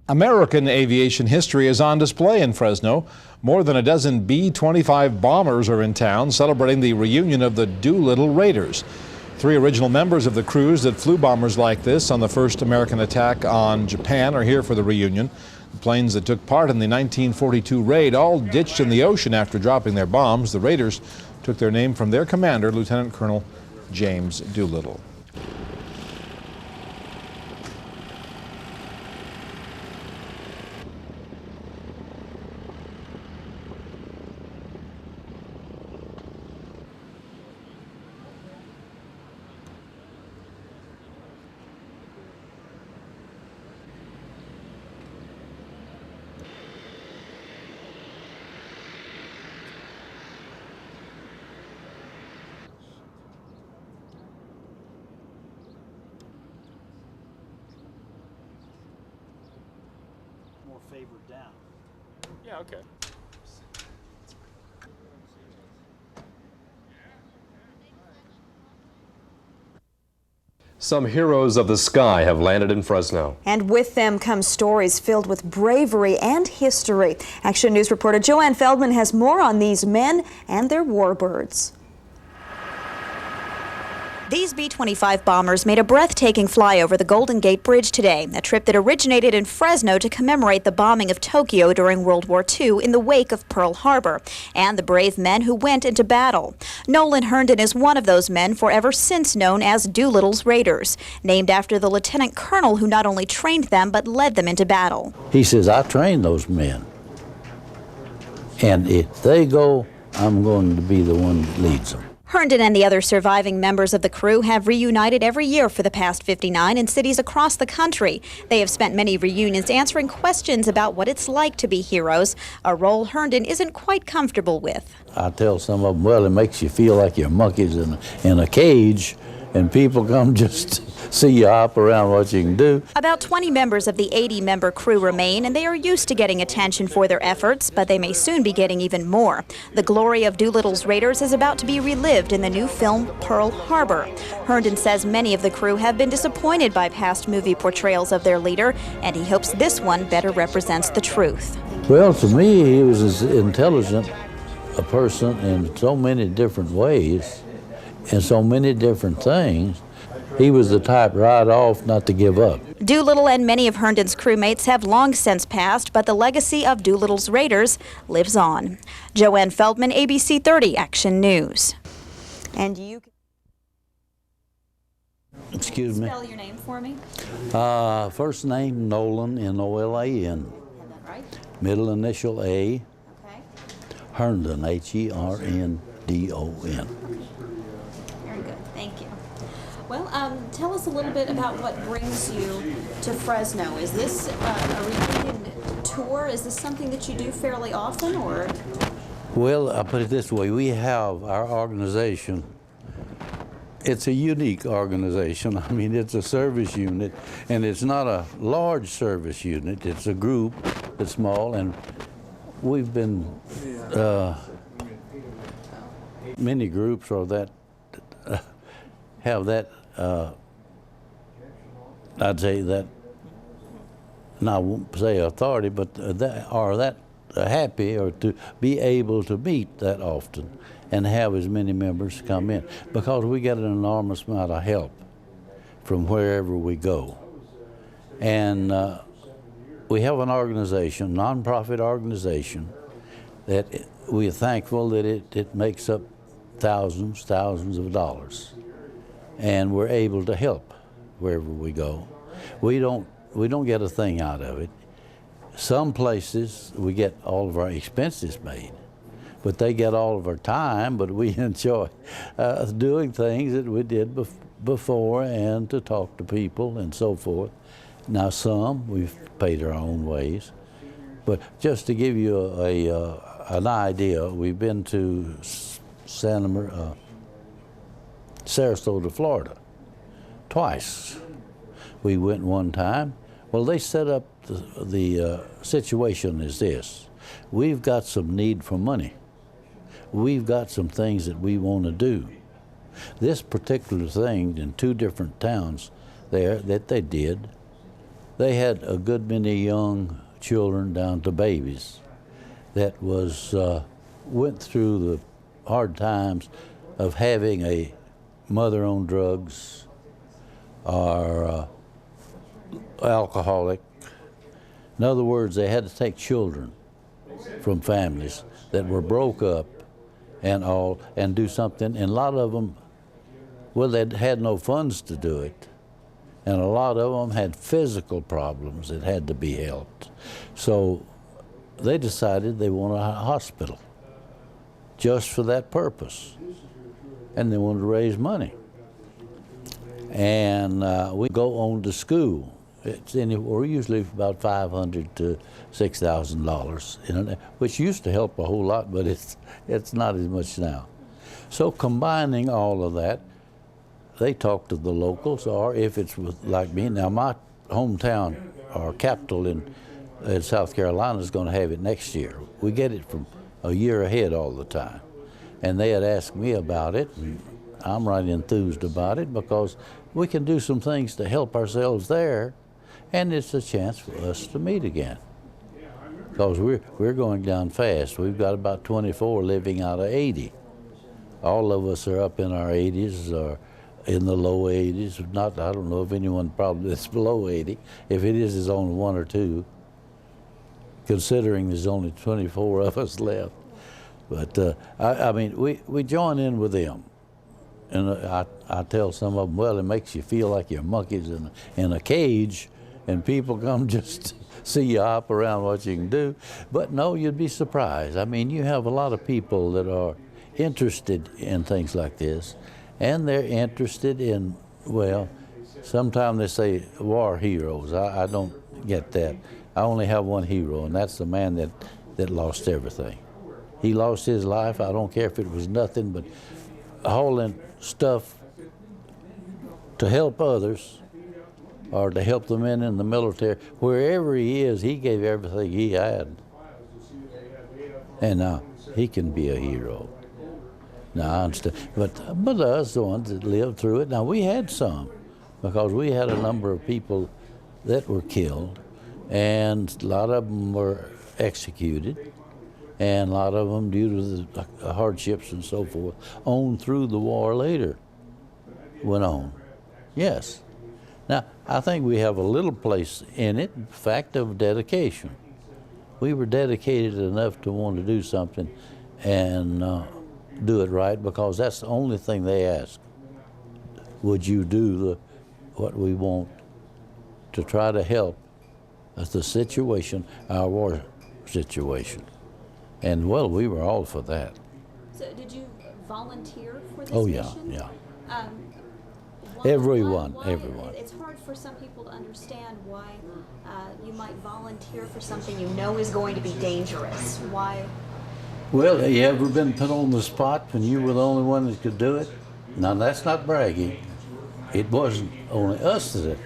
American aviation history is on display in Fresno. More than a dozen B-25 bombers are in town celebrating the reunion of the Doolittle Raiders. 3 original members of the crews that flew bombers like this on the first American attack on Japan are here for the reunion. The planes that took part in the 1942 raid all ditched in the ocean after dropping their bombs. The Raiders took their name from their commander, Lieutenant Colonel James Doolittle. More favored down. Yeah, okay. Some heroes of the sky have landed in Fresno. And with them come stories filled with bravery and history. Action News reporter Joanne Feldman has more on these men and their warbirds. These B-25 bombers made a breathtaking fly over the Golden Gate Bridge today, a trip that originated in Fresno to commemorate the bombing of Tokyo during World War II in the wake of Pearl Harbor, and the brave men who went into battle. Noland Herndon is one of those men forever since known as Doolittle's Raiders, named after the lieutenant colonel who not only trained them but led them into battle. He says, I trained those men, and if they go, I'm going to be the one that leads them. Herndon and the other surviving members of the crew have reunited every year for the past 59 in cities across the country. They have spent many reunions answering questions about what it's like to be heroes, a role Herndon isn't quite comfortable with. I tell some of them, well, it makes you feel like you're monkeys in a cage, and people come just see you hop around what you can do. About 20 members of the 80-member crew remain, and they are used to getting attention for their efforts, but they may soon be getting even more. The glory of Doolittle's Raiders is about to be relived in the new film Pearl Harbor. Herndon says many of the crew have been disappointed by past movie portrayals of their leader, and he hopes this one better represents the truth. Well, to me, he was as intelligent a person in so many different ways and so many different things. He was the type right off not to give up. Doolittle and many of Herndon's crewmates have long since passed, but the legacy of Doolittle's Raiders lives on. Joanne Feldman, ABC 30 Action News. And you Excuse me. Spell your name for me. First name Nolan, N-O-L-A-N. Right? Middle initial A. Okay. Herndon, H-E-R-N-D-O-N. Very good. Thank you. Well, tell us a little bit about what brings you to Fresno. Is this a repeated tour? Is this something that you do fairly often, or? Well, I'll put it this way. We have our organization. It's a unique organization. I mean, it's a service unit, and it's not a large service unit. It's a group that's small, and we've been, many groups are that, have that, I'd say that, and I won't say authority, but that are that happy or to be able to meet that often and have as many members come in, because we get an enormous amount of help from wherever we go. And we have an organization, nonprofit organization, that we're thankful that it makes up thousands of dollars. And we're able to help wherever we go. We don't get a thing out of it. Some places we get all of our expenses made, but they get all of our time, but we enjoy doing things that we did before and to talk to people and so forth. Now some we've paid our own ways, but just to give you an idea, we've been to Sarasota, Florida, twice. We went one time. Well, they set up the situation is this. We've got some need for money. We've got some things that we want to do. This particular thing in 2 different towns there that they did, they had a good many young children down to babies that went through the hard times of having a mother on drugs or alcoholic. In other words, they had to take children from families that were broke up and do something. And a lot of them, well, they had no funds to do it. And a lot of them had physical problems that had to be helped. So they decided they wanted a hospital just for that purpose. And they wanted to raise money. And we go on to school. It's anywhere, usually about $500 to $6,000, which used to help a whole lot, but it's not as much now. So combining all of that, they talk to the locals, or if it's like me, now my hometown or capital in South Carolina is going to have it next year. We get it from a year ahead all the time. And they had asked me about it, and I'm right enthused about it because we can do some things to help ourselves there, and it's a chance for us to meet again. Because we're going down fast. We've got about 24 living out of 80. All of us are up in our 80s or in the low 80s. I don't know if anyone probably is below 80. If it is, it's only one or two, considering there's only 24 of us left. But I mean, we join in with them. And I tell some of them, well, it makes you feel like you're monkeys in a cage, and people come just see you hop around what you can do. But no, you'd be surprised. I mean, you have a lot of people that are interested in things like this, and they're interested in, well, sometimes they say war heroes. I don't get that. I only have one hero, and that's the man that lost everything. He lost his life. I don't care if it was nothing but hauling stuff to help others or to help the men in the military. Wherever he is, he gave everything he had. And now he can be a hero. Now I understand, but us, the ones that lived through it, now we had some, because we had a number of people that were killed, and a lot of them were executed, and a lot of them, due to the hardships and so forth, on through the war later, went on. Yes. Now, I think we have a little place in it, fact of dedication. We were dedicated enough to want to do something and do it right, because that's the only thing they ask. Would you do what we want to try to help the situation, our war situation? And well, we were all for that. So did you volunteer for this mission? Yeah. Everyone. It's hard for some people to understand why you might volunteer for something you know is going to be dangerous. Why? Well, have you ever been put on the spot when you were the only one that could do it? Now, that's not bragging. It wasn't only us that did it,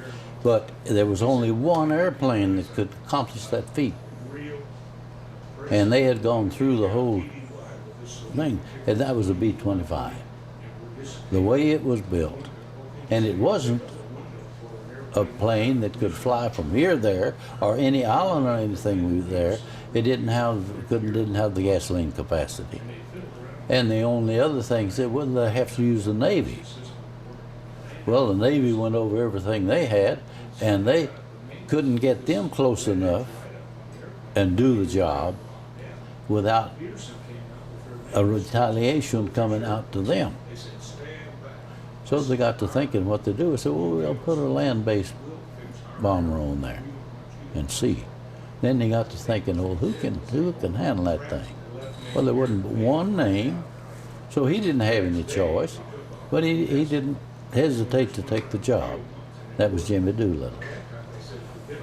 but there was only one airplane that could accomplish that feat. And they had gone through the whole thing, and that was a B-25. The way it was built. And it wasn't a plane that could fly from here to there, or any island or anything there. It didn't have the gasoline capacity. And the only other thing said, well, they have to use the Navy. Well, the Navy went over everything they had, and they couldn't get them close enough and do the job without a retaliation coming out to them. So they got to thinking what to do. I said, well, we'll put a land-based bomber on there and see. Then they got to thinking, well, who can handle that thing? Well, there wasn't but one name, so he didn't have any choice, but he didn't hesitate to take the job. That was Jimmy Doolittle.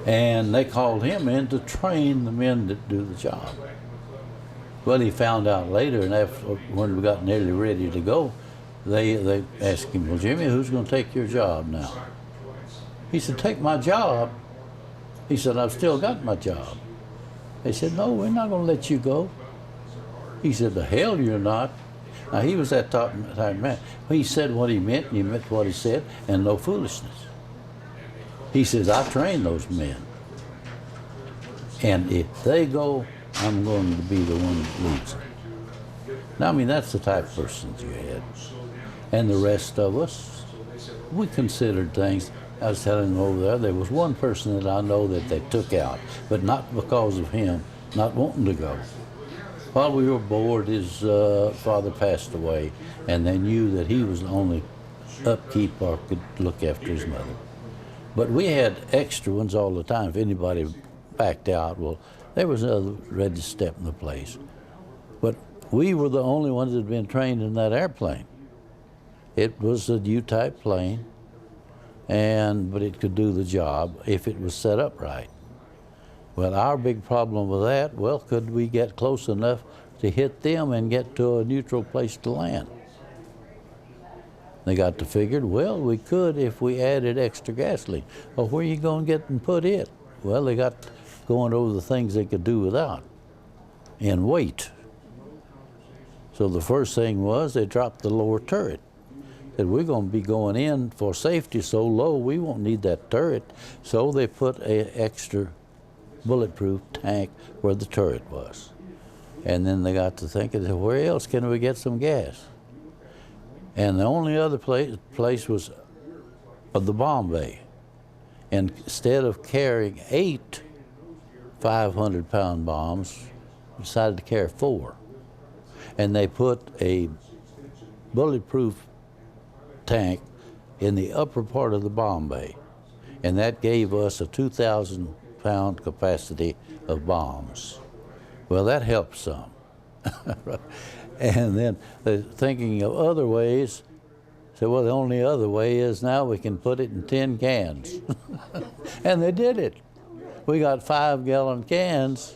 And they called him in to train the men that do the job. Well, he found out later, and after, when we got nearly ready to go, they asked him, well, Jimmy, who's going to take your job now? He said, take my job? He said, I've still got my job. They said, no, we're not going to let you go. He said, the hell you're not. Now, he was that type man. He said what he meant, and he meant what he said, and no foolishness. He says, I train those men. And if they go, I'm going to be the one that leads them. Now, I mean, that's the type of persons you had. And the rest of us, we considered things. I was telling them over there was one person that I know that they took out, but not because of him not wanting to go. While we were aboard, his father passed away, and they knew that he was the only upkeep or could look after his mother. But we had extra ones all the time. If anybody backed out, well, there was another ready to step in the place. But we were the only ones that had been trained in that airplane. It was a U-type plane, but it could do the job if it was set up right. Well, our big problem with that, well, could we get close enough to hit them and get to a neutral place to land? They got to figured, well, we could if we added extra gasoline. Well, where are you going to get and put it? Well, they got going over the things they could do without and weight. So the first thing was they dropped the lower turret. Said, we're going to be going in for safety so low we won't need that turret. So they put an extra bulletproof tank where the turret was. And then they got to thinking, where else can we get some gas? And the only other place was the bomb bay. And instead of carrying 8 500-pound bombs, decided to carry 4. And they put a bulletproof tank in the upper part of the bomb bay. And that gave us a 2,000-pound capacity of bombs. Well, that helped some. And then thinking of other ways, said, well, the only other way is now we can put it in tin cans. And they did it. We got 5-gallon cans,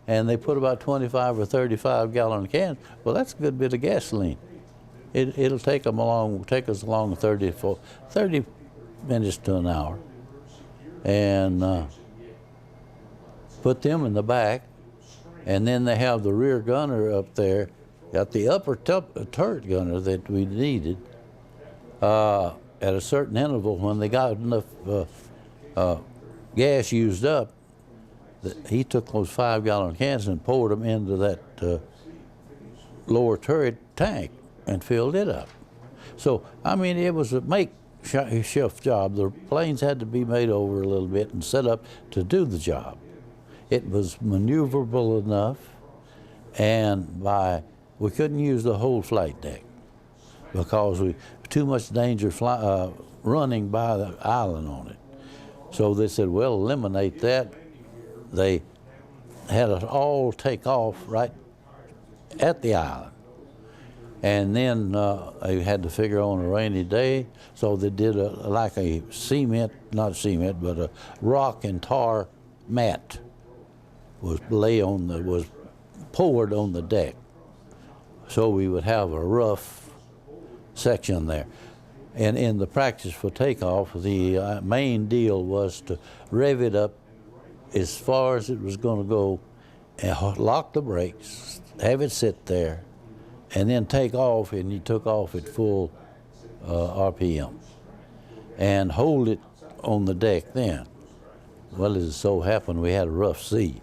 and they put about 25 or 35-gallon cans. Well, that's a good bit of gasoline. It'll take us along 30 minutes to an hour, and put them in the back, and then they have the rear gunner up there, got the upper turret gunner that we needed at a certain interval. When they got enough gas used up, he took those 5-gallon cans and poured them into that lower turret tank and filled it up. So, I mean, it was a makeshift job. The planes had to be made over a little bit and set up to do the job. It was maneuverable enough, and we couldn't use the whole flight deck because too much danger running by the island on it. So they said, well, eliminate that. They had us all take off right at the island. And then they had to figure on a rainy day, so they did like a but a rock and tar mat was poured on the deck. So we would have a rough section there. And in the practice for takeoff, the main deal was to rev it up as far as it was going to go and lock the brakes, have it sit there, and then take off, and you took off at full RPM. And hold it on the deck then. Well, as it so happened, we had a rough sea.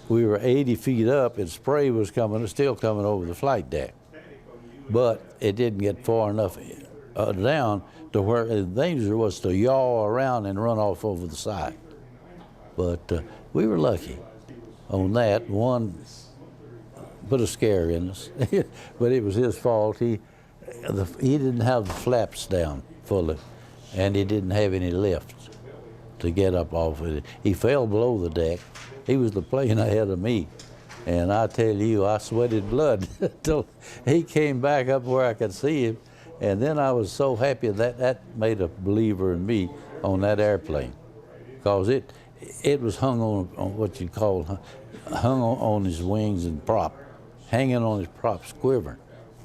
We were 80 feet up, and spray was still coming over the flight deck. But it didn't get far enough down to where the danger was to yaw around and run off over the side. But we were lucky on that. One put a scare in us, but it was his fault. He didn't have the flaps down fully, and he didn't have any lift to get up off of it. He fell below the deck. He was the plane ahead of me, and I tell you, I sweated blood until he came back up where I could see him, and then I was so happy that made a believer in me on that airplane, because it was hung on what you call hung on his wings and prop, hanging on his props, quivering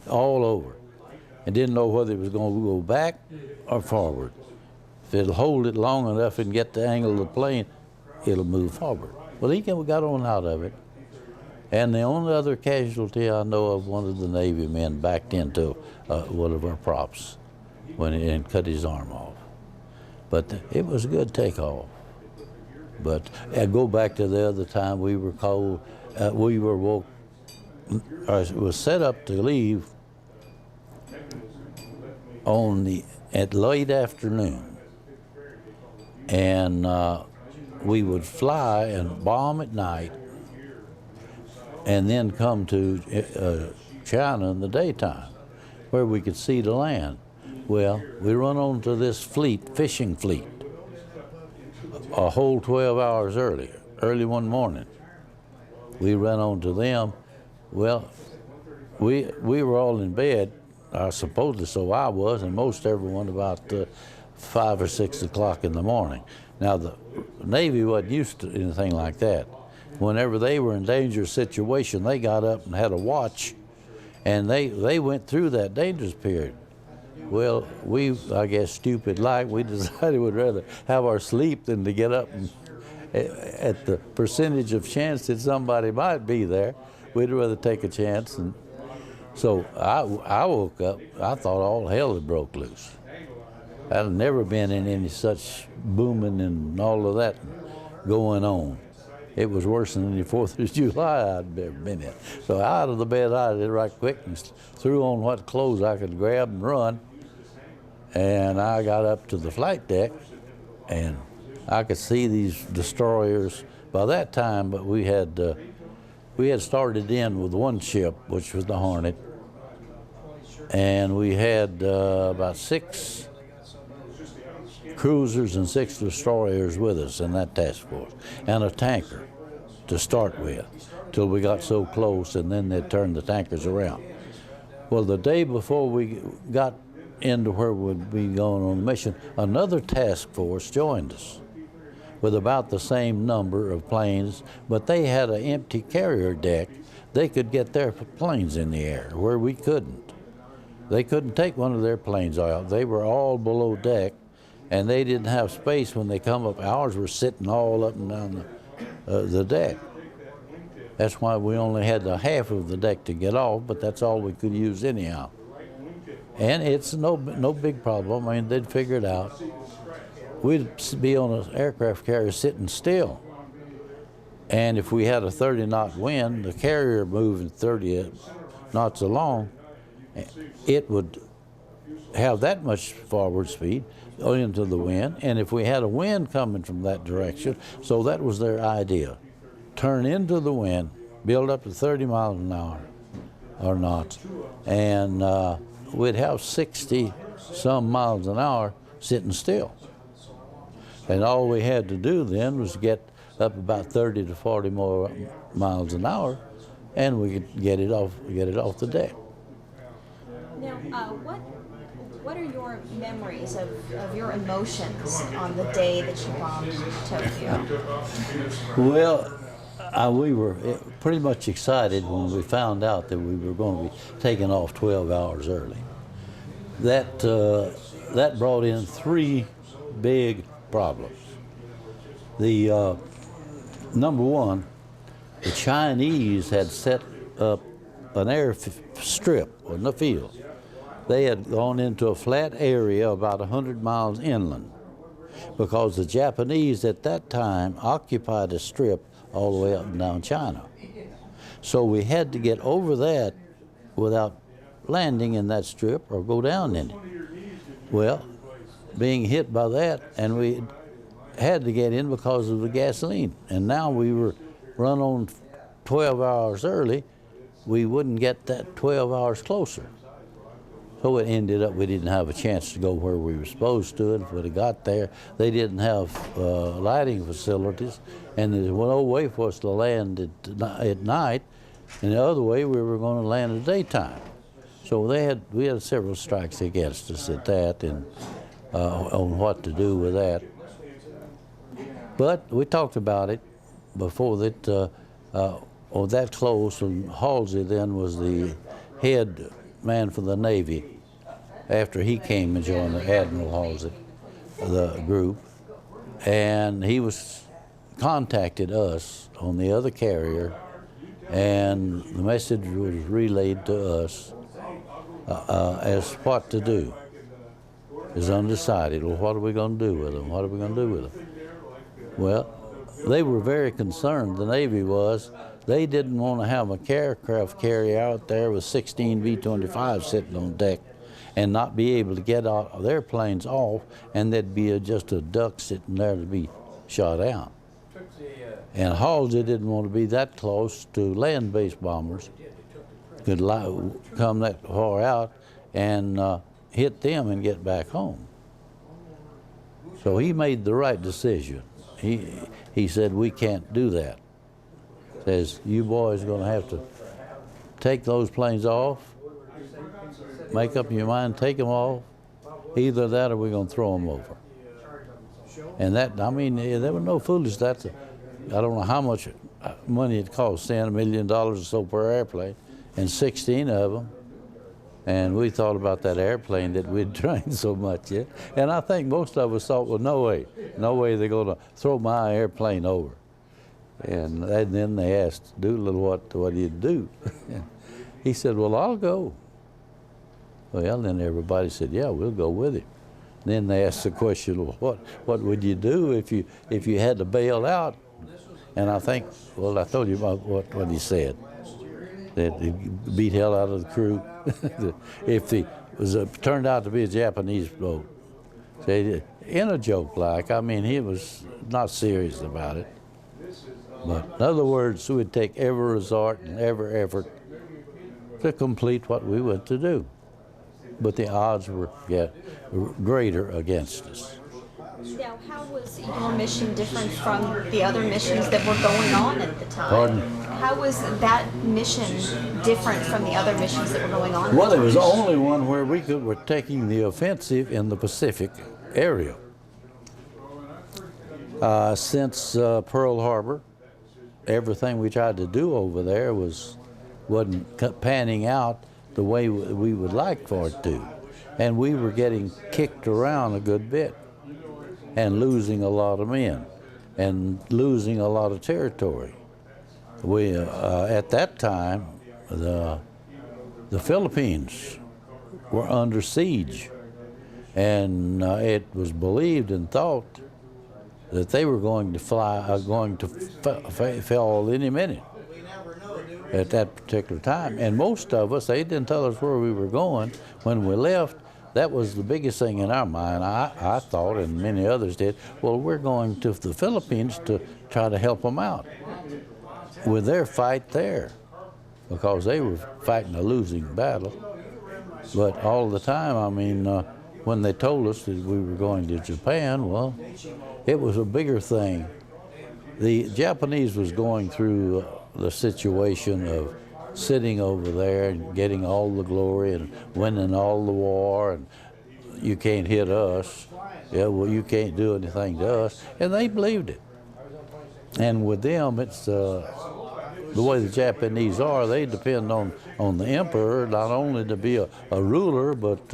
all over, and didn't know whether it was going to go back or forward. If it'll hold it long enough and get the angle of the plane, it'll move forward. Well, he got on out of it. And the only other casualty I know of, one of the Navy men backed into one of our props and cut his arm off. But it was a good takeoff. But I go back to the other time we were called, we were woke, it was set up to leave at late afternoon. And we would fly and bomb at night and then come to China in the daytime where we could see the land. Well, we run onto this fishing fleet, a whole 12 hours early one morning. We ran onto them. Well, we were all in bed, I suppose so I was, and most everyone about 5 or 6 o'clock in the morning. Now, the Navy wasn't used to anything like that. Whenever they were in dangerous situation, they got up and had a watch, and they went through that dangerous period. Well, I guess stupid like, we decided we'd rather have our sleep than to get up and at the percentage of chance that somebody might be there, we'd rather take a chance. And so I woke up, I thought all hell had broke loose. I'd never been in any such booming and all of that going on. It was worse than the 4th of July I'd ever been in. So out of the bed I did right quick and threw on what clothes I could grab and run. And I got up to the flight deck and I could see these destroyers. By that time, but we had started in with one ship, which was the Hornet, and we had about 6 cruisers and 6 destroyers with us in that task force, and a tanker to start with, till we got so close, and then they turned the tankers around. Well, the day before we got into where we'd be going on the mission, another task force joined us with about the same number of planes, but they had an empty carrier deck. They could get their planes in the air where we couldn't. They couldn't take one of their planes out. They were all below deck, and they didn't have space when they come up. Ours were sitting all up and down the deck. That's why we only had the half of the deck to get off, but that's all we could use anyhow. And it's no big problem. I mean, they'd figure it out. We'd be on an aircraft carrier sitting still. And if we had a 30-knot wind, the carrier moving 30 knots along, it would have that much forward speed into the wind. And if we had a wind coming from that direction, so that was their idea. Turn into the wind, build up to 30 miles an hour, or knots, and we'd have 60-some miles an hour sitting still. And all we had to do then was get up about 30 to 40 more miles an hour, and we could get it off the deck. Now, what are your memories of your emotions on the day that you bombed Tokyo? Well, we were pretty much excited when we found out that we were going to be taking off 12 hours early. That brought in 3 big problems. The number one, the Chinese had set up an air strip in the field. They had gone into a flat area about 100 miles inland because the Japanese at that time occupied a strip all the way up and down China. So we had to get over that without landing in that strip or go down in it. Well, being hit by that, and we had to get in because of the gasoline. And now we were run on 12 hours early, we wouldn't get that 12 hours closer. So it ended up we didn't have a chance to go where we were supposed to, and if we'd have got there, they didn't have lighting facilities, and there was no way for us to land at night, and the other way we were going to land at daytime. So we had several strikes against us at that, and on what to do with that. But we talked about it before that, that close, and Halsey then was the head man for the Navy after he came and joined the Admiral Halsey, the group, and he contacted us on the other carrier, and the message was relayed to us as what to do. is undecided. Well, what are we going to do with them? What are we going to do with them? Well, they were very concerned, the Navy was. They didn't want to have a aircraft carrier out there with 16 B-25s sitting on deck and not be able to get their planes off, and there'd be just a duck sitting there to be shot out. And Halsey didn't want to be that close to land-based bombers, could come that far out and hit them and get back home. So he made the right decision. He said, we can't do that. Says, you boys are going to have to take those planes off, make up your mind, take them off. Either that or we're going to throw them over. And that, I mean, there was no foolish. I don't know how much money it cost, $10 million or so per airplane, and 16 of them. And we thought about that airplane that we'd trained so much in. And I think most of us thought, well, no way they're going to throw my airplane over. And then they asked Doolittle what do you do? He said, well, I'll go. Well, then everybody said, yeah, we'll go with him. Then they asked the question, well, what would you do if you had to bail out? And I think, well, I told you about what he said. That he beat hell out of the crew. If it turned out to be a Japanese boat. In a joke like, I mean, he was not serious about it. But in other words, we'd take every resort and every effort to complete what we went to do. But the odds were greater against us. Now, how was your mission different from the other missions that were going on at the time? Pardon? How was that mission different from the other missions that were going on? Well, it was the only one where were taking the offensive in the Pacific area. Since Pearl Harbor, everything we tried to do over there wasn't panning out the way we would like for it to. And we were getting kicked around a good bit and losing a lot of men and losing a lot of territory. We, at that time, the Philippines were under siege, and it was believed and thought that they were going to fall any minute at that particular time. And most of us, they didn't tell us where we were going. When we left, that was the biggest thing in our mind. I thought, and many others did, well, we're going to the Philippines to try to help them out with their fight there, because they were fighting a losing battle. But all the time, I mean, when they told us that we were going to Japan, well, it was a bigger thing. The Japanese was going through the situation of sitting over there and getting all the glory and winning all the war, and you can't hit us. Yeah, well, you can't do anything to us. And they believed it. And with them, it's the way the Japanese are. They depend on the emperor, not only to be a ruler, but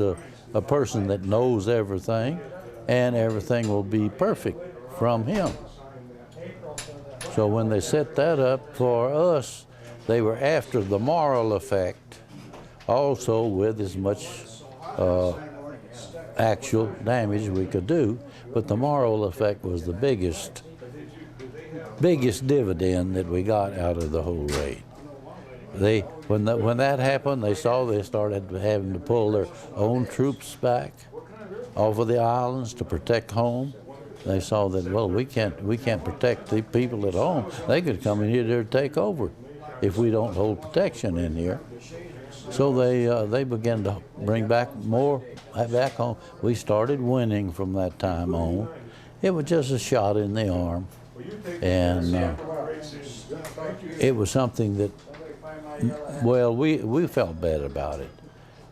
a person that knows everything, and everything will be perfect from him. So when they set that up for us, they were after the moral effect, also with as much actual damage we could do, but the moral effect was the biggest dividend that we got out of the whole raid. When that happened, they started having to pull their own troops back off of the islands to protect home. They saw that, well, we can't protect the people at home. They could come in here to take over if we don't hold protection in here. So they began to bring back more back home. We started winning from that time on. It was just a shot in the arm, and it was something that, well, we felt bad about it,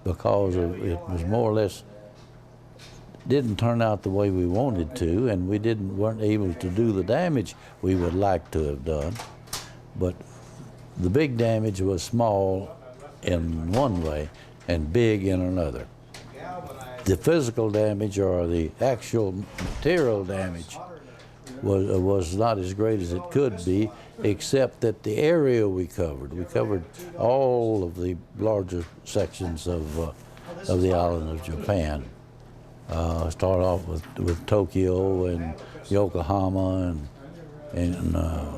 because it was more or less didn't turn out the way we wanted to, and we weren't able to do the damage we would like to have done. But the big damage was small in one way and big in another. The physical damage, or the actual material damage, was not as great as it could be, except that the area we covered all of the larger sections of the island of Japan. Start off with Tokyo and Yokohama and the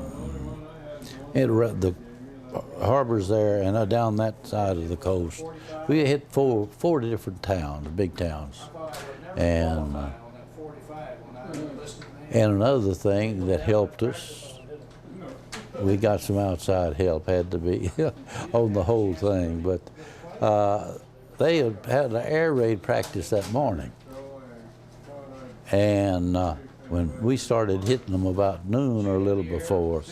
harbors there and down that side of the coast. We hit four different towns, big towns, and another thing that helped us, we got some outside help, had to be on the whole thing, but they had an air raid practice that morning. And when we started hitting them about noon or a little before,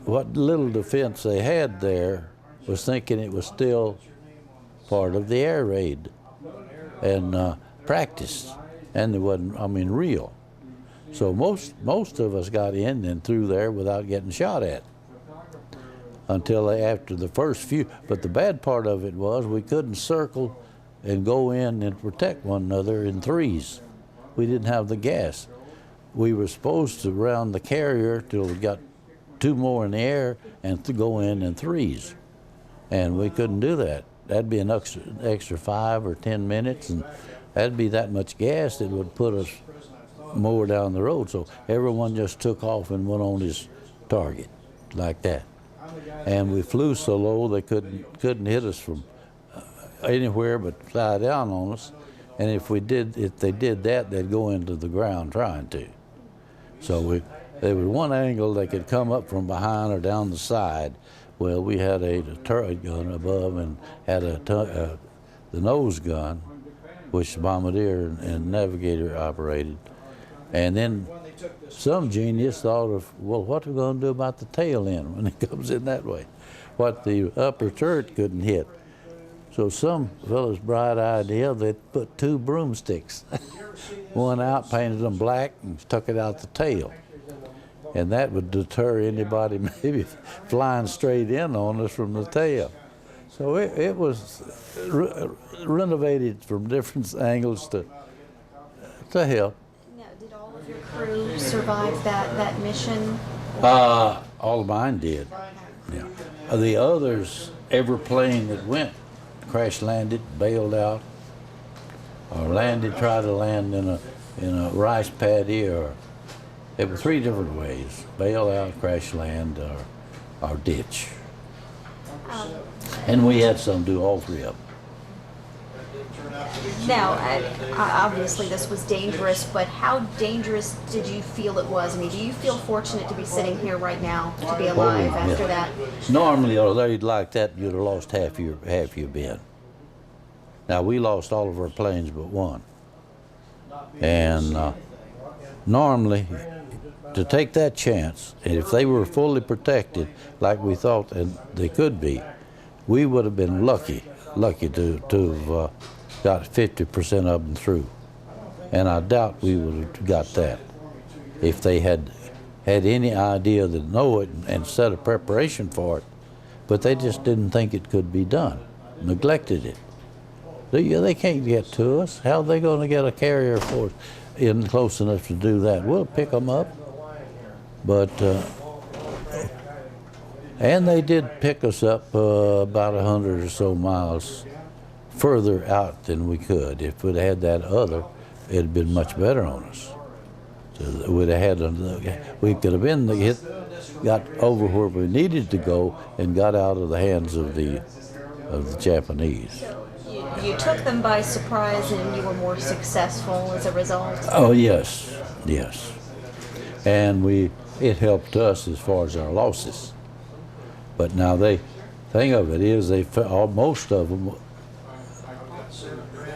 what little defense they had there was thinking it was still part of the air raid and practice, and it wasn't, I mean, real. So most of us got in and through there without getting shot at until after the first few. But the bad part of it was we couldn't circle and go in and protect one another in threes. We didn't have the gas. We were supposed to round the carrier till we got two more in the air and to go in threes. And we couldn't do that. That'd be an extra 5 or 10 minutes, and that'd be that much gas that would put us more down the road. So everyone just took off and went on his target like that. And we flew so low they couldn't hit us from anywhere but fly down on us. And if they did that, they'd go into the ground trying to. So there was one angle they could come up from behind or down the side. Well, we had a turret gun above and had the nose gun, which the bombardier and navigator operated. And then some genius thought of, well, what are we going to do about the tail end when it comes in that way? What the upper turret couldn't hit. So some fellow's bright idea, they put 2 broomsticks, one out, painted them black, and stuck it out the tail. And that would deter anybody maybe flying straight in on us from the tail. So it was renovated from different angles to help. Now, did all of your crew survive that mission? All of mine did. Yeah. The others, every plane that went, crash landed, bailed out, or tried to land in a rice paddy, or there were 3 different ways: bail out, crash land, or ditch. And we had some do all 3 of them. Now, obviously this was dangerous, but how dangerous did you feel it was? I mean, do you feel fortunate to be sitting here right now, to be alive after that? Normally, although you'd like that, you'd have lost half your men. Now, we lost all of our planes but one. And normally, to take that chance, and if they were fully protected like we thought and they could be, we would have been lucky to have got 50% of them through. And I doubt we would have got that if they had any idea to know it and set a preparation for it, but they just didn't think it could be done, neglected it. They can't get to us. How are they going to get a carrier force in close enough to do that? We'll pick them up, but and they did pick us up about 100 or so miles further out than we could. If we'd had that other, it'd been much better on us. So we'd have had we could have been got over where we needed to go and got out of the hands of the Japanese. You took them by surprise and you were more successful as a result? Oh, yes. And it helped us as far as our losses. But now thing of it is most of them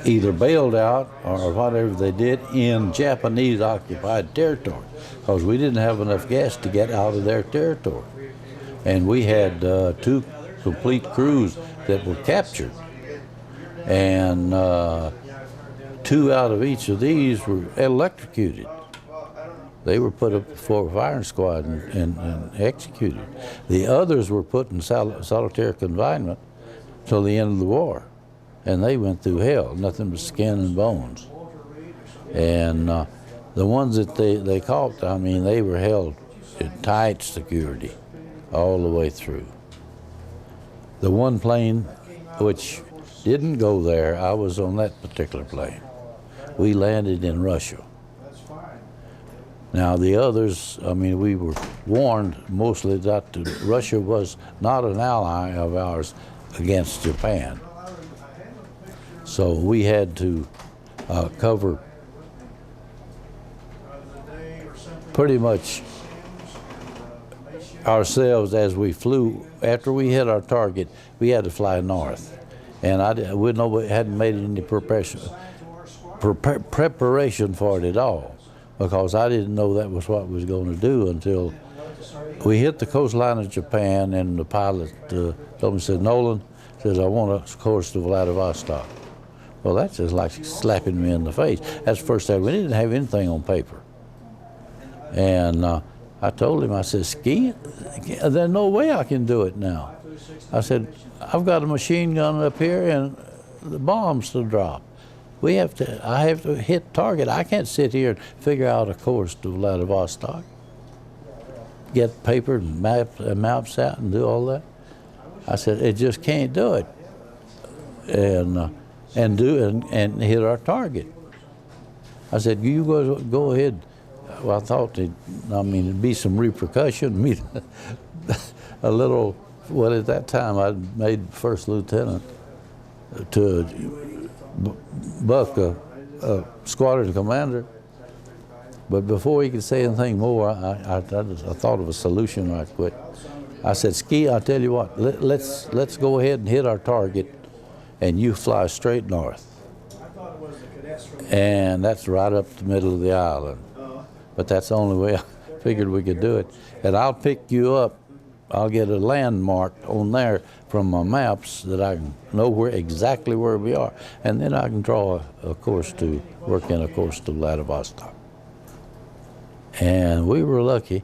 either bailed out or whatever they did in Japanese occupied territory, because we didn't have enough gas to get out of their territory. And we had 2 complete crews that were captured. And 2 out of each of these were electrocuted. They were put up before a firing squad and executed. The others were put in solitary confinement till the end of the war. And they went through hell, nothing but skin and bones. And the ones that they caught, I mean, they were held in tight security all the way through. The one plane which didn't go there. I was on that particular plane. We landed in Russia. Now the others, I mean, we were warned mostly that Russia was not an ally of ours against Japan. So we had to cover pretty much ourselves as we flew. After we hit our target, we had to fly north. And hadn't made any preparation for it at all, because I didn't know that was what we was going to do until we hit the coastline of Japan, and the pilot told me, said, Noland, says, I want a course to Vladivostok. Well, that's just like slapping me in the face. That's the first time. We didn't have anything on paper. And I told him, I said, ski? There's no way I can do it now. I said, I've got a machine gun up here and the bombs to drop. I have to hit target. I can't sit here and figure out a course to Vladivostok. Get paper and maps out and do all that. I said, it just can't do it. And hit our target. I said, you go ahead. Well, I thought it'd be some repercussion. A little, well, at that time I made first lieutenant to Buck, a squadron commander. But before he could say anything more, I thought of a solution right quick. I said, Ski, I'll tell you what, let's go ahead and hit our target, and you fly straight north. And that's right up the middle of the island. But that's the only way I figured we could do it. And I'll pick you up. I'll get a landmark on there from my maps that I can know exactly where we are. And then I can draw a course to work in a course to Vladivostok. And we were lucky.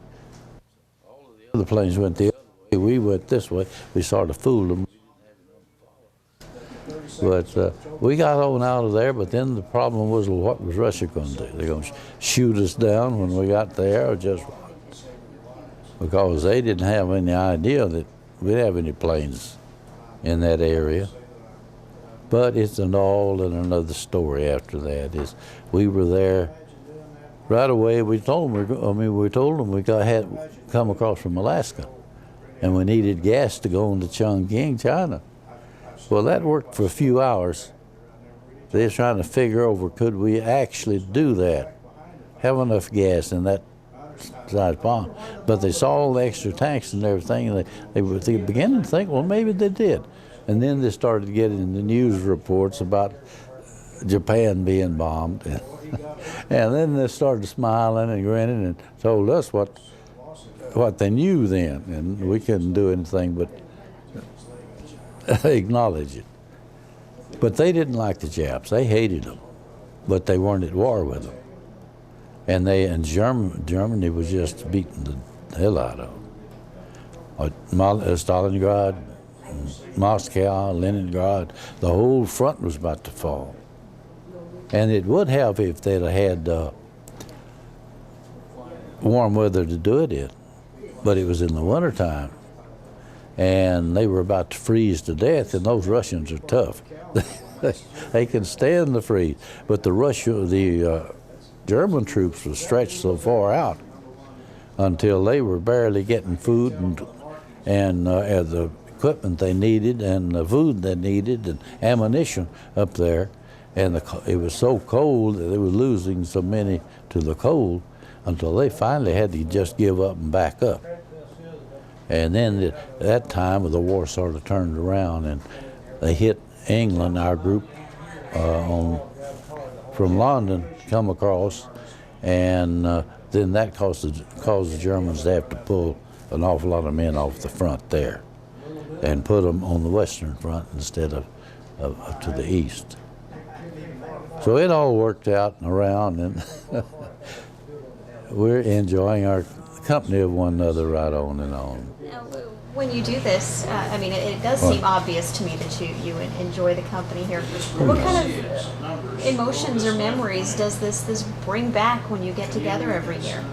All of the other planes went the other way. We went this way. We sort of fooled them. But we got on out of there, but then the problem was, well, what was Russia going to do? They're going to shoot us down when we got there, or just what? Because they didn't have any idea that we'd have any planes in that area. But it's all in another story after that. We were there right away. We told them we had come across from Alaska, and we needed gas to go into Chongqing, China. Well, that worked for a few hours. They were trying to figure over, could we actually do that? Have enough gas in that size bomb? But they saw all the extra tanks and everything, and they began to think, well, maybe they did. And then they started getting the news reports about Japan being bombed. And then they started smiling and grinning and told us what they knew then. And we couldn't do anything but acknowledge it. But they didn't like the Japs. They hated them, but they weren't at war with them. And Germany was just beating the hell out of them. Stalingrad, Moscow, Leningrad, the whole front was about to fall. And it would have if they'd have had warm weather to do it in. But it was in the wintertime. And they were about to freeze to death, and those Russians are tough. They can stand the freeze. But the German troops were stretched so far out until they were barely getting food and the equipment they needed and the food they needed and ammunition up there. And it was so cold that they were losing so many to the cold until they finally had to just give up and back up. And then at that time, the war sort of turned around, and they hit England, our group, from London, come across, and then that caused the Germans to have to pull an awful lot of men off the front there and put them on the western front instead of to the east. So it all worked out and around, and we're enjoying our company of one another right on and on. When you do this, it does seem obvious to me that you enjoy the company here. What kind of emotions or memories does this bring back when you get together every year?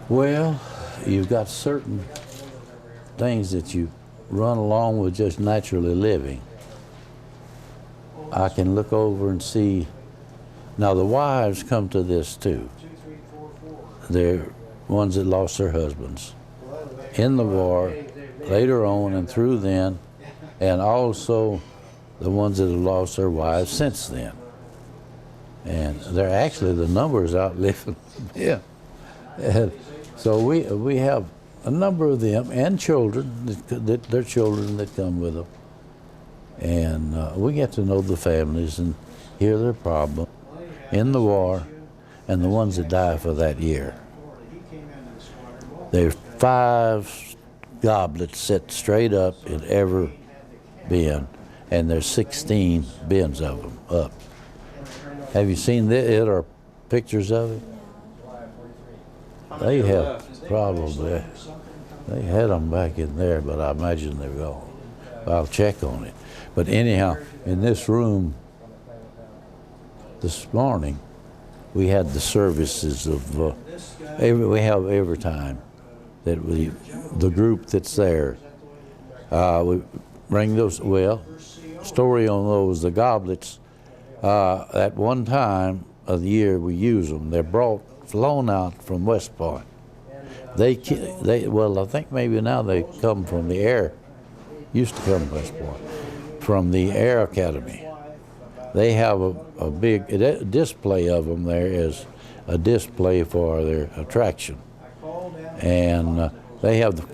Well, you've got certain things that you run along with just naturally living. I can look over and see. Now the wives come to this too. They're ones that lost their husbands in the war, later on and through then, and also the ones that have lost their wives since then. And they're actually, the numbers outliving them. And so we have a number of them and children, their children that come with them. And we get to know the families and hear their problems in the war and the ones that die for that year. There's 5 goblets set straight up in every bin, and there's 16 bins of them up. Have you seen it or pictures of it? They have probably, they had them back in there, but I imagine they're gone. I'll check on it. But anyhow, in this room this morning, we had the services of, we have every time that the group that's there, we bring those, well, story on those, the goblets, at one time of the year we use them. They're flown out from West Point. Well, I think maybe now they come from the air, used to come from West Point, from the Air Academy. They have a big display of them there as a display for their attraction. And they have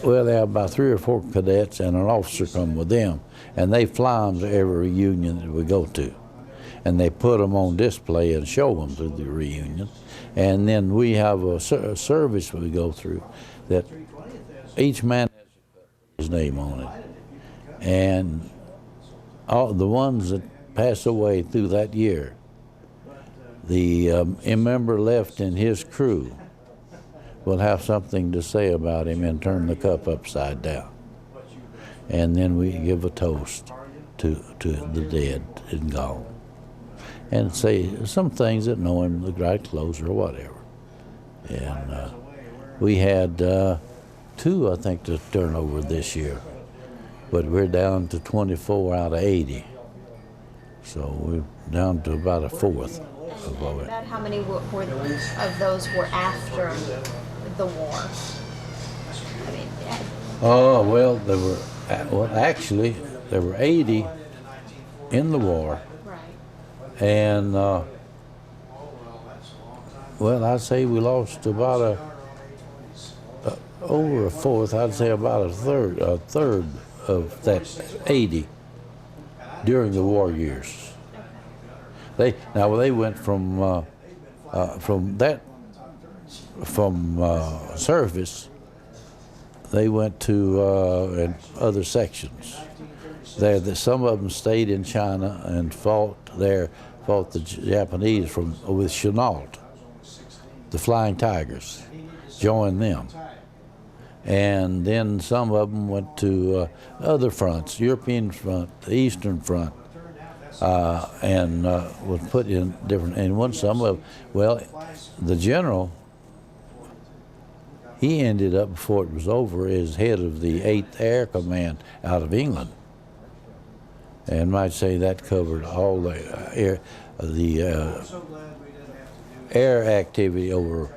about 3 or 4 cadets and an officer come with them, and they fly them to every reunion that we go to. And they put them on display and show them to the reunion. And then we have a service we go through that each man has his name on it. And all the ones that pass away through that year, a member left in his crew will have something to say about him and turn the cup upside down. And then we give a toast to the dead and gone. And say some things that know him, the right clothes or whatever. And we had 2, I think, to turn over this year. But we're down to 24 out of 80. So we're down to about a 4th of all About how many of those were after the war? I mean, yeah. Oh, well, actually, there were 80 in the war. Right. And, well, I'd say we lost about over a 4th, I'd say about a third of that 80 during the war years. They went from service, they went to other sections. Some of them stayed in China and fought the Japanese with Chenault, the Flying Tigers, joined them. And then some of them went to other fronts, European front, the Eastern front, and was put in different, and the general, he ended up, before it was over, as head of the 8th Air Command out of England. And might say that covered all the air activity over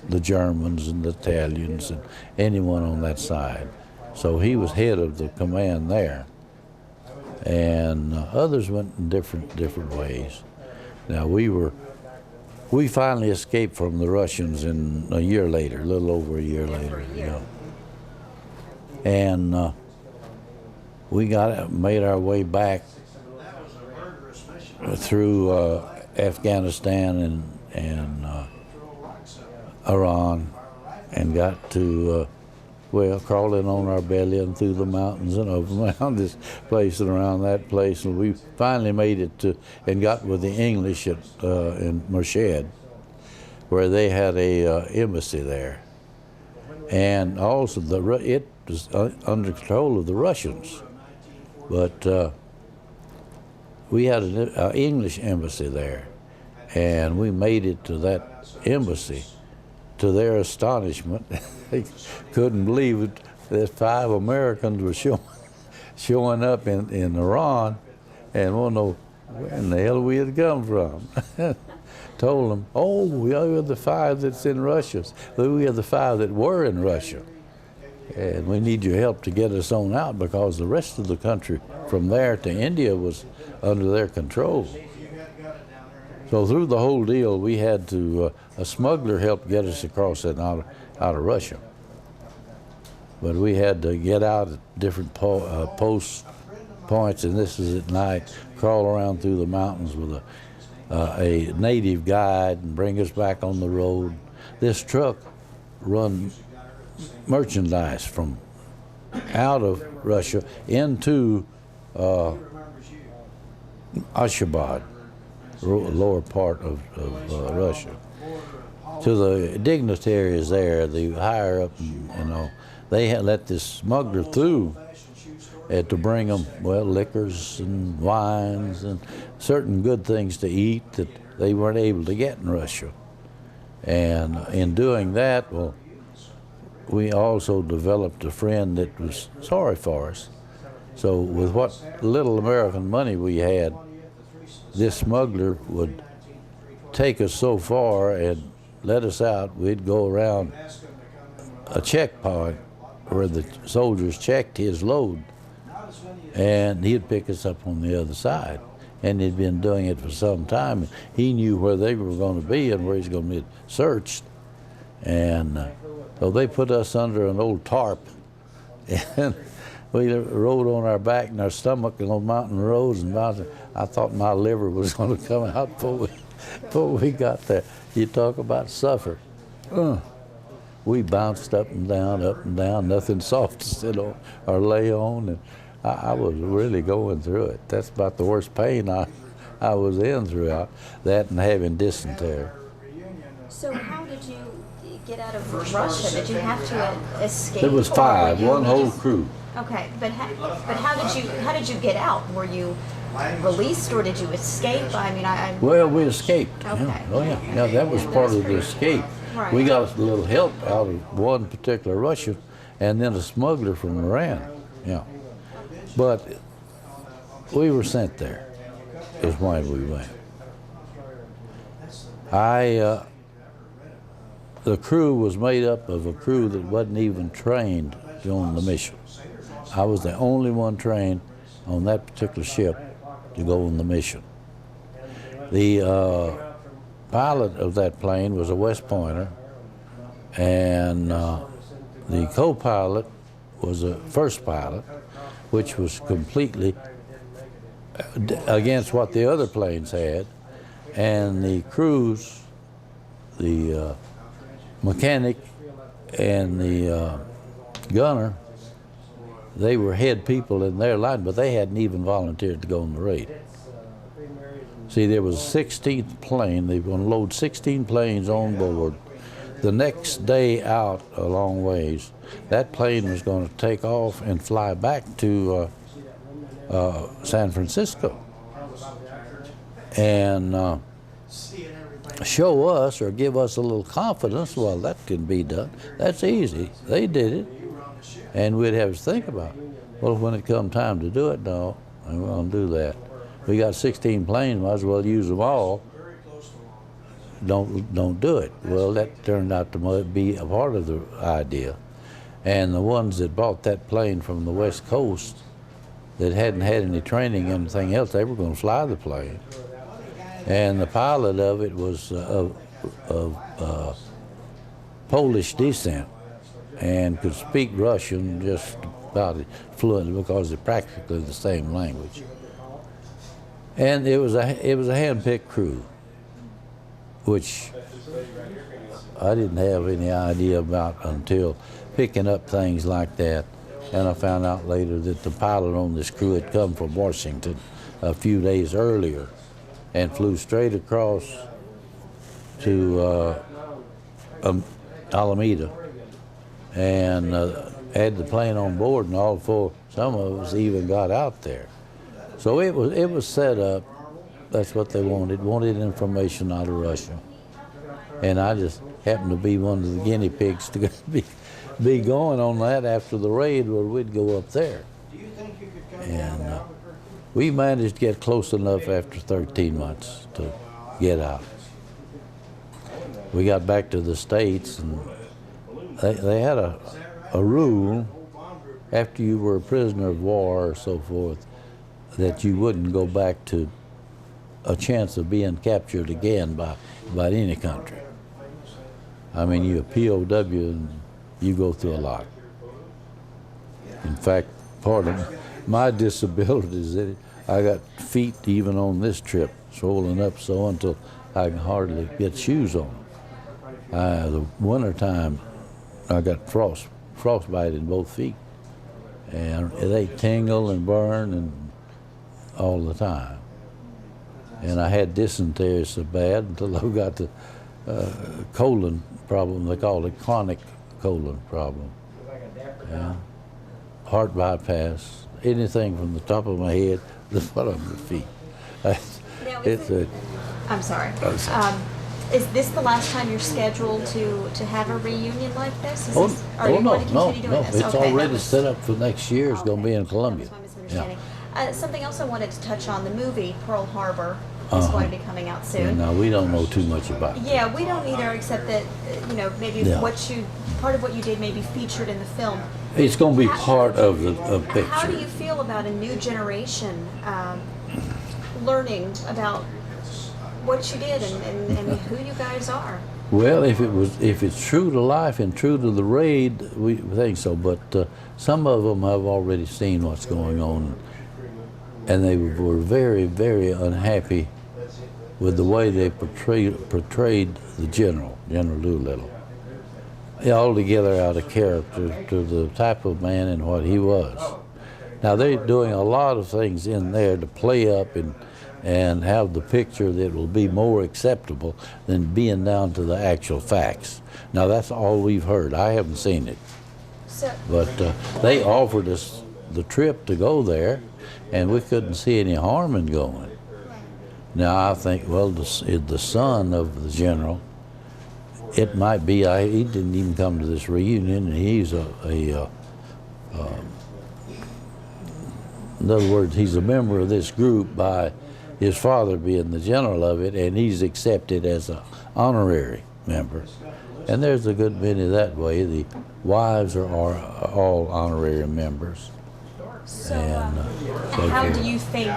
the Germans and the Italians and anyone on that side. So he was head of the command there. And others went in different ways. Now we finally escaped from the Russians a year later, a little over a year later, you know. And we made our way back through Afghanistan and Iran, and got to crawling on our belly and through the mountains and over around this place and around that place, and we finally made it and got with the English in Merched, where they had a embassy there, and also it was under control of the Russians, but we had an English embassy there, and we made it to that embassy. To their astonishment, they couldn't believe it that 5 Americans were showing up in Iran and won't know where in the hell we had come from. Told them, oh, we are the 5 that's in Russia. We are the 5 that were in Russia. And we need your help to get us on out because the rest of the country from there to India was under their control. So through the whole deal, we had to, a smuggler helped get us across it out of Russia. But we had to get out at different post points, and this is at night, crawl around through the mountains with a native guide and bring us back on the road. This truck run merchandise from out of Russia into Ashgabat, lower part of Russia. To the dignitaries there, the higher up, you know, they had let this smuggler through to bring them, well, liquors and wines and certain good things to eat that they weren't able to get in Russia. And in doing that, well, we also developed a friend that was sorry for us. So with what little American money we had, this smuggler would take us so far and let us out. We'd go around a checkpoint where the soldiers checked his load, and he'd pick us up on the other side. And he'd been doing it for some time. He knew where they were going to be and where he's going to be searched. And so they put us under an old tarp, and we rode on our back and our stomach on mountain roads and mountains. I thought my liver was going to come out before we got there. You talk about suffer. We bounced up and down, nothing soft to sit on or lay on, and I was really going through it. That's about the worst pain I was in throughout that and having dysentery. So how did you get out of Russia? Did you have to escape? There was 5, one whole crew. Okay, but how did you get out? Were you released or did you escape? I mean, Well, we escaped. Okay. Yeah. Oh yeah, that was part of the escape. Right. We got a little help out of one particular Russian, and then a smuggler from Iran. Yeah, but we were sent there. Is why we went. The crew was made up of a crew that wasn't even trained on the mission. I was the only one trained on that particular ship to go on the mission. The pilot of that plane was a West Pointer, and the co-pilot was a first pilot, which was completely against what the other planes had, and the crews, the mechanic and the gunner, they were head people in their line, but they hadn't even volunteered to go on the raid. See, there was a 16th plane. They were going to load 16 planes on board. The next day out a long ways, that plane was going to take off and fly back to San Francisco and show us or give us a little confidence. Well, that can be done. That's easy. They did it. And we'd have to think about it. Well, when it come time to do it, no, we won't do that. We got 16 planes, might as well use them all. Don't do it. Well, that turned out to be a part of the idea. And the ones that bought that plane from the West Coast that hadn't had any training and anything else, they were going to fly the plane. And the pilot of it was of Polish descent and could speak Russian just about fluently because it's practically the same language. And it was a hand-picked crew, which I didn't have any idea about until picking up things like that. And I found out later that the pilot on this crew had come from Washington a few days earlier and flew straight across to Alameda and had the plane on board, and all four, some of us even got out there. So it was set up. That's what they wanted information out of Russia. And I just happened to be one of the guinea pigs to be going on that after the raid where we'd go up there. And we managed to get close enough after 13 months to get out. We got back to the States, and they had a rule after you were a prisoner of war or so forth that you wouldn't go back to a chance of being captured again by any country. I mean, you're a POW and you go through a lot. In fact, part of my disability is that I got feet even on this trip swollen up so until I can hardly get shoes on. The winter time, I got frostbite in both feet, and they tingle and burn and all the time. And I had dysentery so bad until I got the colon problem. They call it chronic colon problem. Yeah. Heart bypass, anything from the top of my head to the bottom of my feet. I'm sorry. Is this the last time you're scheduled to have a reunion like this? Are you going to continue doing this? It's already set up for next year. It's going to be in Columbia. That's my misunderstanding. Something else I wanted to touch on, the movie Pearl Harbor is going to be coming out soon. No, we don't know too much about it. Yeah, we don't either, except that, maybe part of what you did may be featured in the film. It's going to be part of the picture. How do you feel about a new generation learning about what you did and who you guys are? Well, if it's true to life and true to the raid, we think so. But some of them have already seen what's going on, and they were very, very unhappy with the way they portrayed the General Doolittle. Altogether out of character to the type of man and what he was. Now they're doing a lot of things in there to play up and have the picture that will be more acceptable than being down to the actual facts. Now that's all we've heard. I haven't seen it. But they offered us the trip to go there, and we couldn't see any harm in going. Now I think, well, the son of the general, it might be, he didn't even come to this reunion, and he's in other words, he's a member of this group by his father being the general of it, and he's accepted as an honorary member. And there's a good many that way. The wives are all honorary members. So, how do you think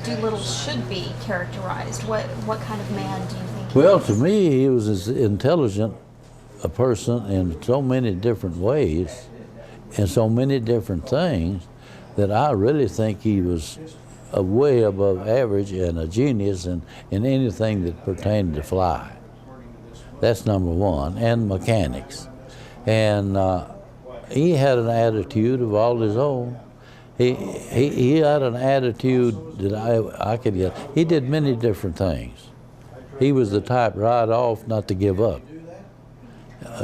Doolittle should be characterized? What kind of man do you think? Well, to me, he was as intelligent a person in so many different ways, and so many different things, that I really think he was way above average and a genius in anything that pertained to fly. That's number one, and mechanics. And he had an attitude of all his own. He had an attitude that I could get. He did many different things. He was the type right off not to give up.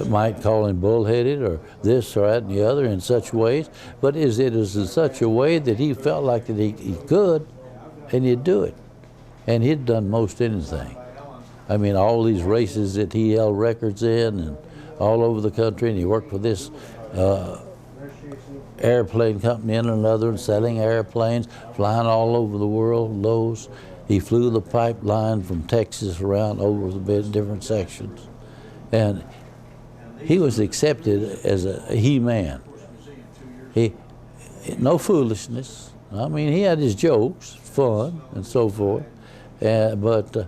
Might call him bullheaded or this or that and the other in such ways, but it is in such a way that he felt like that he could, and he'd do it. And he'd done most anything. I mean, all these races that he held records in and all over the country, and he worked for this airplane company and another, and selling airplanes, flying all over the world, those. He flew the pipeline from Texas around over the different sections. And he was accepted as a he-man. No foolishness. I mean, he had his jokes, fun, and so forth. But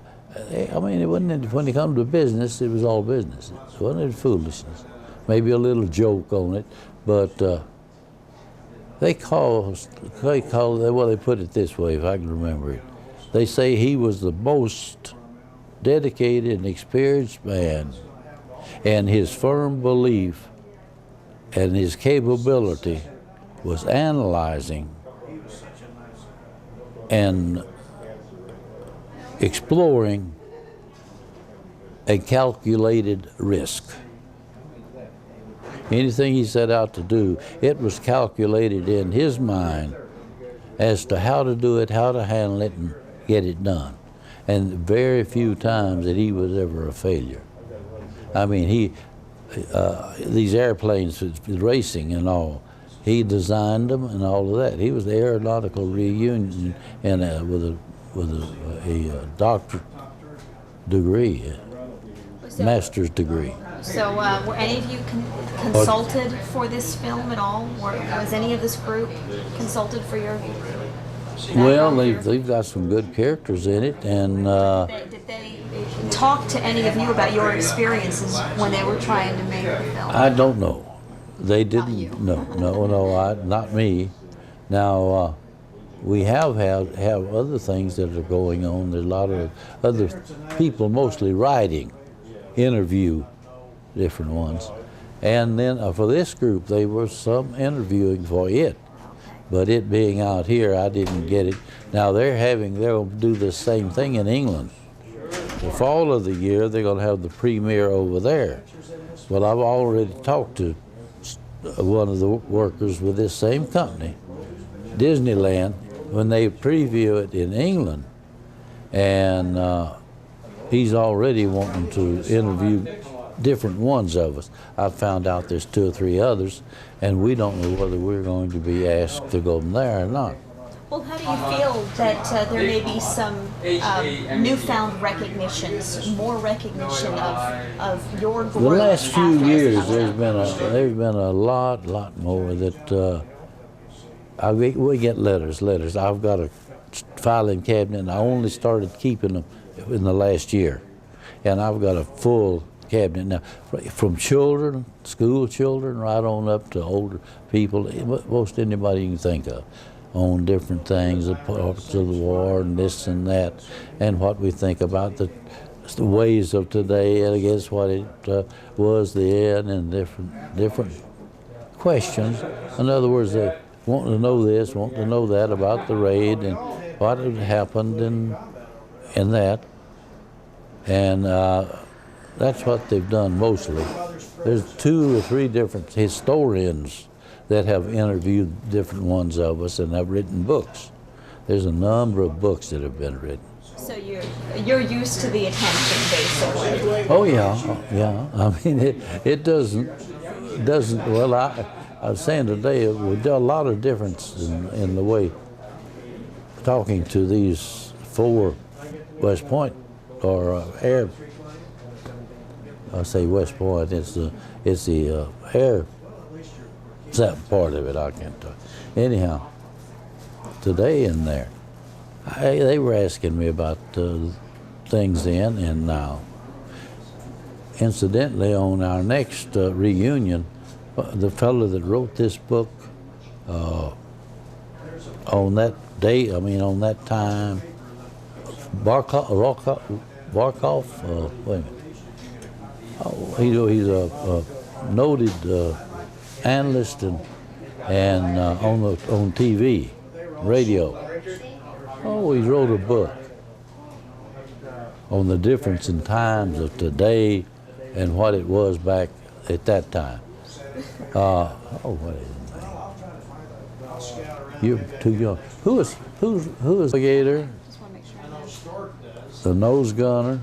I mean, it wasn't, when it come to business, it was all business. It wasn't foolishness. Maybe a little joke on it, but they put it this way, if I can remember it. They say he was the most dedicated and experienced man, and his firm belief and his capability was analyzing and exploring a calculated risk. Anything he set out to do, it was calculated in his mind as to how to do it, how to handle it, and get it done. And very few times that he was ever a failure. I mean, these airplanes, racing and all, He designed them and all of that. He was the aeronautical reunion and with a doctorate degree, master's degree. So were any of you consulted for this film at all? Was any of this group consulted for your? Well, they've got some good characters in it, and Did they talk to any of you about your experiences when they were trying to make the film? I don't know. They didn't. you. No, not me. Now we have other things that are going on. There's a lot of other people, mostly writing, interview different ones, and then for this group, there was some interviewing for it. But it being out here, I didn't get it. Now they'll do the same thing in England. The fall of the year, they're going to have the premiere over there. Well, I've already talked to one of the workers with this same company, Disneyland, when they preview it in England, and he's already wanting to interview different ones of us. I found out there's 2 or 3 others, and we don't know whether we're going to be asked to go there or not. Well, how do you feel that there may be some newfound recognition, more recognition of your growth? The last few after years, this there's film? been a lot more that we get letters. I've got a filing cabinet, and I only started keeping them in the last year, and I've got a full cabinet now, from children, school children, right on up to older people, most anybody you can think of, on different things, the parts of the war and this and that, and what we think about the ways of today and against what it was then, and different questions. In other words, they want to know this, want to know that about the raid and what had happened and that, and that's what they've done mostly. There's 2 or 3 different historians that have interviewed different ones of us and have written books. There's a number of books that have been written. So you're used to the attention, basically. Oh yeah. I mean, it doesn't. Well, I was saying today, we do a lot of difference in the way talking to these 4 West Point or air. I say West Point. It's the air. That part of it I can't talk. Anyhow, today in there, they were asking me about things then and now. Incidentally, on our next reunion, the fellow that wrote this book on that day, on that time, Barkov, wait a minute. Oh, he's a noted analyst and on TV, radio. Oh, he wrote a book on the difference in times of today and what it was back at that time. What is his name? You're too young. Who is navigator, the nose gunner,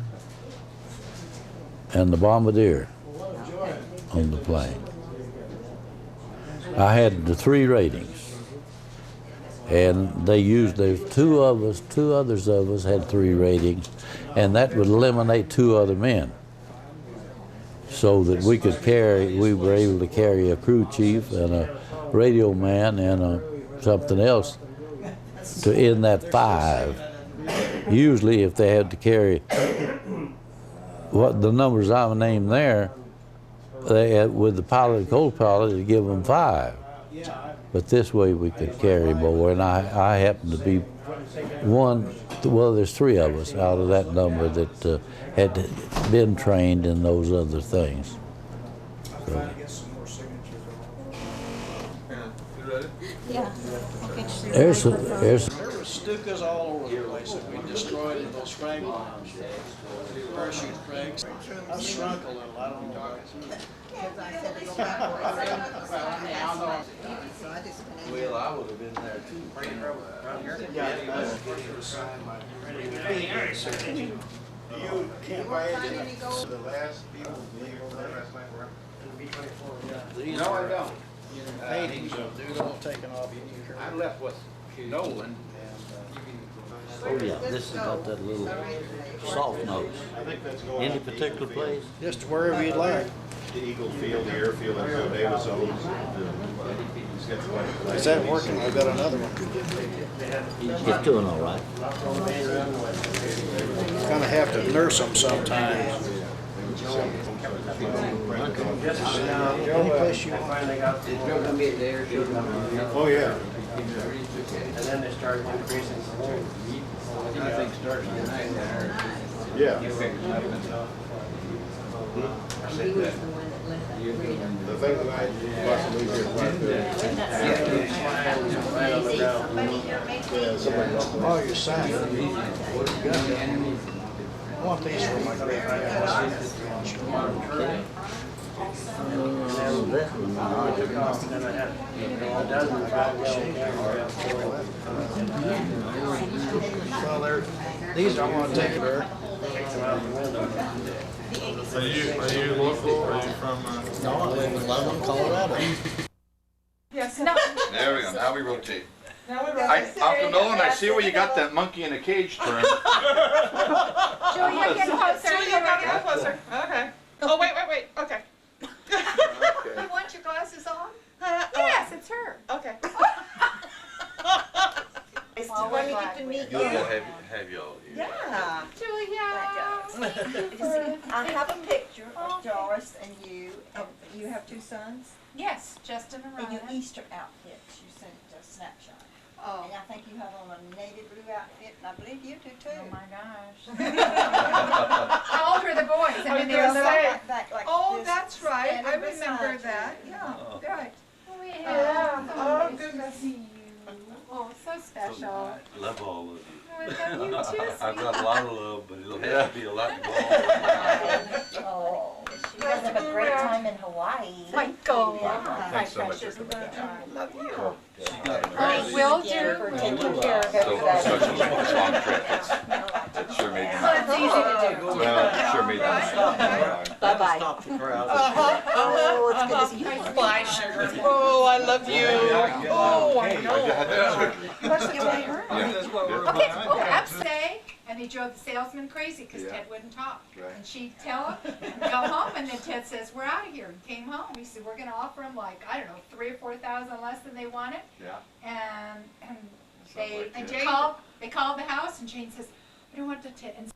and the bombardier on the plane? I had the 3 ratings, and there's 2 others of us had 3 ratings, and that would eliminate 2 other men, so that we were able to carry a crew chief and a radio man and something else in that 5. Usually, if they had to carry what the numbers I named there, they had, with the pilot and co-pilot, to give them 5. But this way we could carry more, and I happened to be one. Well, there's 3 of us out of that number that had been trained in those other things. So. Yeah. There's There were Stukas all over the place that we destroyed in those frag lines. Parachute frags. I've shrunk a little, I don't know why. Well, I would have been there too. You can't buy it. The last people leave over there last night were B-24. These No, I are don't. paintings of Doolittle taken off your I'm left with Noland. Oh yeah, this has got that little soft nose. Any particular place? just wherever you'd like. The Eagle Field, the airfield that Bill Davis owns. He's got quite a Is collection. that working? I've got another one. It's doing all right. Kind of have to nurse them sometimes. Any place you want. Finally got, it's still gonna be at the airfield. Oh, yeah. And then they started increasing some more. I think starting tonight there. Yeah. You pick it up and I said that. The thing that I possibly hear quite good. Right on the ground. Oh, your sign. I want these for my great grandma. Well, these I want to take her. Are you local? Are you from? No, I live in Loveland, Colorado. Yes, no. There we go, now we rotate. Now we rotate. Uncle Nolan, I see where you got that monkey in a cage term. Julia, get closer. Julia, get closer. Okay. Oh, wait. Okay. You want your glasses on? Yes, it's her. Okay. Well, when we get to meet you. Have y'all here. Yeah. Julia. I have a picture of Doris and you have two sons? Yes, Justin and In your Ryan. Easter outfits, you sent a snapshot. Oh. And I think you have on a navy blue outfit, and I believe you do too. Oh my gosh. How old were the boys? I mean, they were They're little. like back like Oh, this, that's right. I standing remember beside that. you. Yeah, good. Oh, Yeah. Oh, good to see you. Oh, so special. Love all of you. Oh, I love you too, I've got a lot of love, but it'll have to be a lot more. Oh, you guys have a great time in Hawaii. Michael. Yeah. Thanks so much. Love you. I will do. For taking care of So, everybody. such a long trip, it sure made the Well, it's easy to do. Well, it sure made the Bye-bye. Oh, it's good to see you. Bye, sugar. Oh, I love you. Oh, I know. What's the matter? Okay, upstay, and they drove the salesman crazy because Yeah. Ted wouldn't talk. Right. And she'd tell him, go home, and then Ted says, we're out of here, and came home. He said, we're gonna offer them like, I don't know, 3,000 or 4,000 less than they wanted. Yeah. And Something like that. they called the house, and Jane says, I don't want to, and